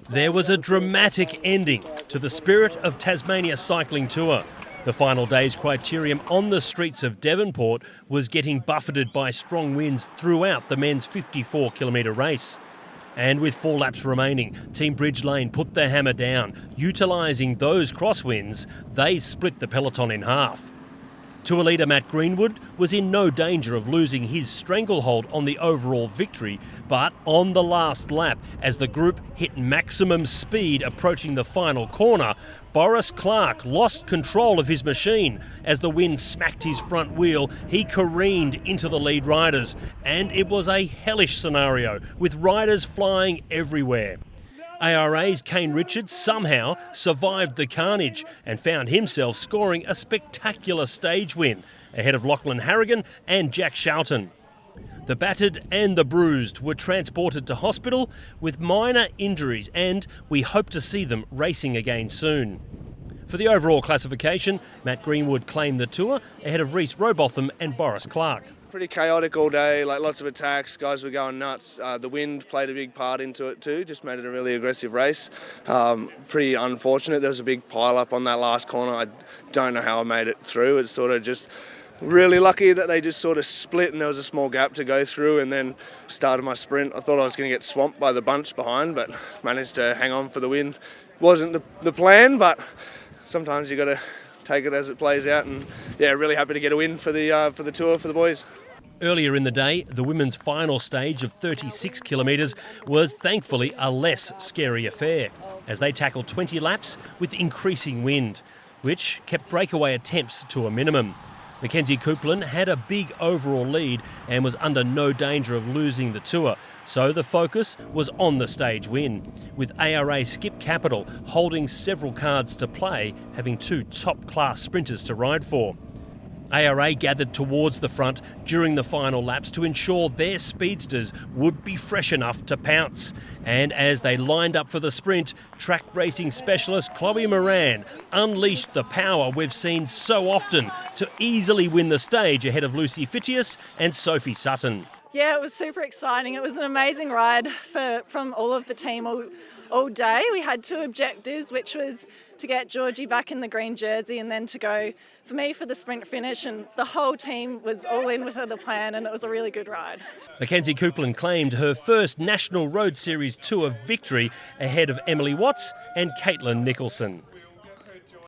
There was a dramatic ending to the Spirit of Tasmania cycling tour. The final day's criterium on the streets of Devonport was getting buffeted by strong winds throughout the men's 54-kilometre race. And with 4 laps remaining, Team Bridge Lane put the hammer down. Utilising those crosswinds, they split the peloton in half. Tour leader Matt Greenwood was in no danger of losing his stranglehold on the overall victory, but on the last lap, as the group hit maximum speed approaching the final corner, Boris Clark lost control of his machine. As the wind smacked his front wheel, he careened into the lead riders, and it was a hellish scenario, with riders flying everywhere. ARA's Kane Richards somehow survived the carnage and found himself scoring a spectacular stage win ahead of Lachlan Harrigan and Jack Shelton. The battered and the bruised were transported to hospital with minor injuries, and we hope to see them racing again soon. For the overall classification, Matt Greenwood claimed the tour ahead of Rhys Robotham and Boris Clark. Pretty chaotic all day, like lots of attacks, guys were going nuts. The wind played a big part into it too, just made it a really aggressive race. Pretty unfortunate, there was a big pile up on that last corner. I don't know how I made it through. It's sort of just really lucky that they just sort of split and there was a small gap to go through, and then started my sprint. I thought I was going to get swamped by the bunch behind, but managed to hang on for the win. Wasn't the plan, but sometimes you got to take it as it plays out, and yeah, really happy to get a win for the tour for the boys. Earlier in the day, the women's final stage of 36 kilometres was thankfully a less scary affair, as they tackled 20 laps with increasing wind, which kept breakaway attempts to a minimum. Mackenzie Coupland had a big overall lead and was under no danger of losing the tour, so the focus was on the stage win, with ARA Skip Capital holding several cards to play, having 2 top-class sprinters to ride for. ARA gathered towards the front during the final laps to ensure their speedsters would be fresh enough to pounce. And as they lined up for the sprint, track racing specialist Chloe Moran unleashed the power we've seen so often to easily win the stage ahead of Lucy Fitius and Sophie Sutton. Yeah, it was super exciting. It was an amazing ride from all of the team all day. We had 2 objectives, which was to get Georgie back in the green jersey and then to go, for me, for the sprint finish. And the whole team was all in with the plan, and it was a really good ride. Mackenzie Coupland claimed her first National Road Series Tour victory ahead of Emily Watts and Caitlin Nicholson.